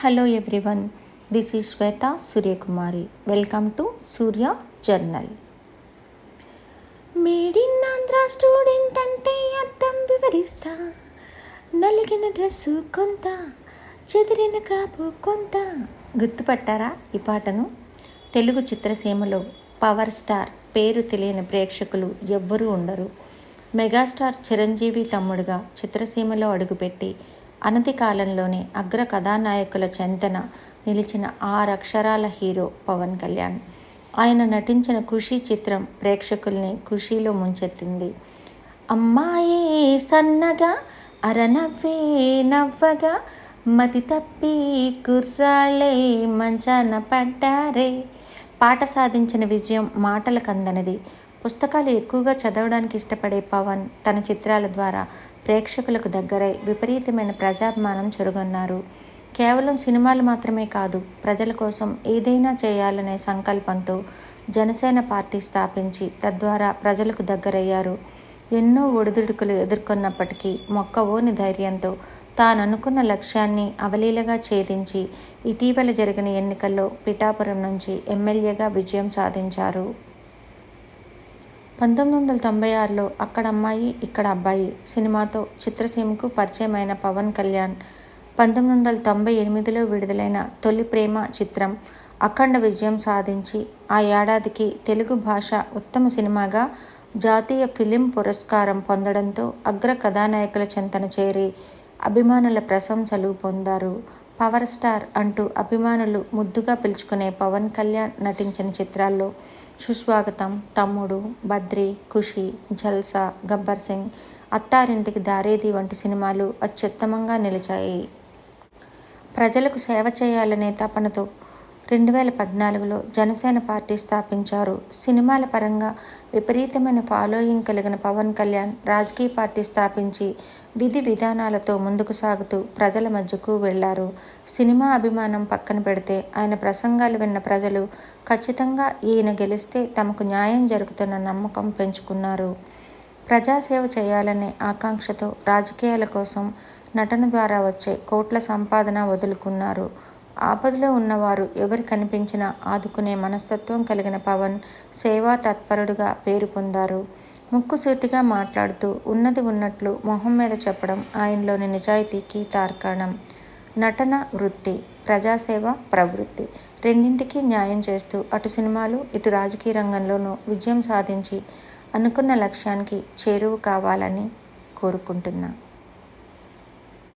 Hello everyone, this is Shweta Suryakumari. Welcome to Surya journal. Made in Andhra student అంటే అర్థం వివరిస్తా. నలిగిన dress కొంత, చెదిరిన క్రాపు కొంత. గుర్తుపట్టారా ఈ పాటను? తెలుగు చిత్రసీమలో పవర్ స్టార్ పేరు తెలియని ప్రేక్షకులు ఎవ్వరూ ఉండరు. మెగాస్టార్ చిరంజీవి తమ్ముడుగా చిత్రసీమలో అడుగుపెట్టి అనతి కాలంలోనే అగ్ర కథానాయకుల చెంతన నిలిచిన 6 అక్షరాల హీరో పవన్ కళ్యాణ్. ఆయన నటించిన ఖుషీ చిత్రం ప్రేక్షకుల్ని ఖుషీలో ముంచెత్తింది. అమ్మాయే సన్నగా అరనవ్వే నవ్వగా మతి తప్పి కుర్రాళ్ళే మంచాన పడ్డారే పాట సాధించిన విజయం మాటలకు అందనిది. పుస్తకాలు ఎక్కువగా చదవడానికి ఇష్టపడే పవన్ తన చిత్రాల ద్వారా ప్రేక్షకులకు దగ్గరై విపరీతమైన ప్రజాభిమానం చెరుగొన్నారు. కేవలం సినిమాలు మాత్రమే కాదు, ప్రజల కోసం ఏదైనా చేయాలనే సంకల్పంతో జనసేన పార్టీ స్థాపించి తద్వారా ప్రజలకు దగ్గరయ్యారు. ఎన్నో ఒడిదుడుకులు ఎదుర్కొన్నప్పటికీ మొక్కవోని ధైర్యంతో తాననుకున్న లక్ష్యాన్ని అవలీలగా ఛేదించి ఇటీవల జరిగిన ఎన్నికల్లో పిఠాపురం నుంచి ఎమ్మెల్యేగా విజయం సాధించారు. 1996లో అక్కడ అమ్మాయి ఇక్కడ అబ్బాయి సినిమాతో చిత్రసీమకు పరిచయమైన పవన్ కళ్యాణ్ 1998లో విడుదలైన తొలి ప్రేమ చిత్రం అఖండ విజయం సాధించి ఆ ఏడాదికి తెలుగు భాష ఉత్తమ సినిమాగా జాతీయ ఫిలిం పురస్కారం పొందడంతో అగ్ర కథానాయకుల చెంతన చేరి అభిమానుల ప్రశంసలు పొందారు. పవర్ స్టార్ అంటూ అభిమానులు ముద్దుగా పిలుచుకునే పవన్ కళ్యాణ్ నటించిన చిత్రాల్లో సుస్వాగతం, తమ్ముడు, బద్రి, ఖుషి, జల్సా, గబ్బర్ సింగ్, అత్తారింటికి దారేది వంటి సినిమాలు అత్యుత్తమంగా నిలిచాయి. ప్రజలకు సేవ చేయాలనే తపనతో 2014లో జనసేన పార్టీ స్థాపించారు. సినిమాల పరంగా విపరీతమైన ఫాలోయింగ్ కలిగిన పవన్ కళ్యాణ్ రాజకీయ పార్టీ స్థాపించి విధి విధానాలతో ముందుకు సాగుతూ ప్రజల మధ్యకు వెళ్లారు. సినిమా అభిమానం పక్కన పెడితే ఆయన ప్రసంగాలు విన్న ప్రజలు ఖచ్చితంగా ఈయన గెలిస్తే తమకు న్యాయం జరుగుతున్న నమ్మకం పెంచుకున్నారు. ప్రజాసేవ చేయాలనే ఆకాంక్షతో రాజకీయాల కోసం నటన ద్వారా వచ్చే కోట్ల సంపాదన వదులుకున్నారు. ఆపదలో ఉన్నవారు ఎవరు కనిపించినా ఆదుకునే మనస్తత్వం కలిగిన పవన్ సేవా తత్పరుడుగా పేరు పొందారు. ముక్కుసూటిగా మాట్లాడుతూ ఉన్నది ఉన్నట్లు మొహం మీద చెప్పడం ఆయనలోని నిజాయితీకి తార్కాణం. నటన వృత్తి, ప్రజాసేవ ప్రవృత్తి రెండింటికి న్యాయం చేస్తూ అటు సినిమాలు ఇటు రాజకీయ రంగంలోనూ విజయం సాధించి అనుకున్న లక్ష్యానికి చేరువ కావాలని కోరుకుంటున్నా.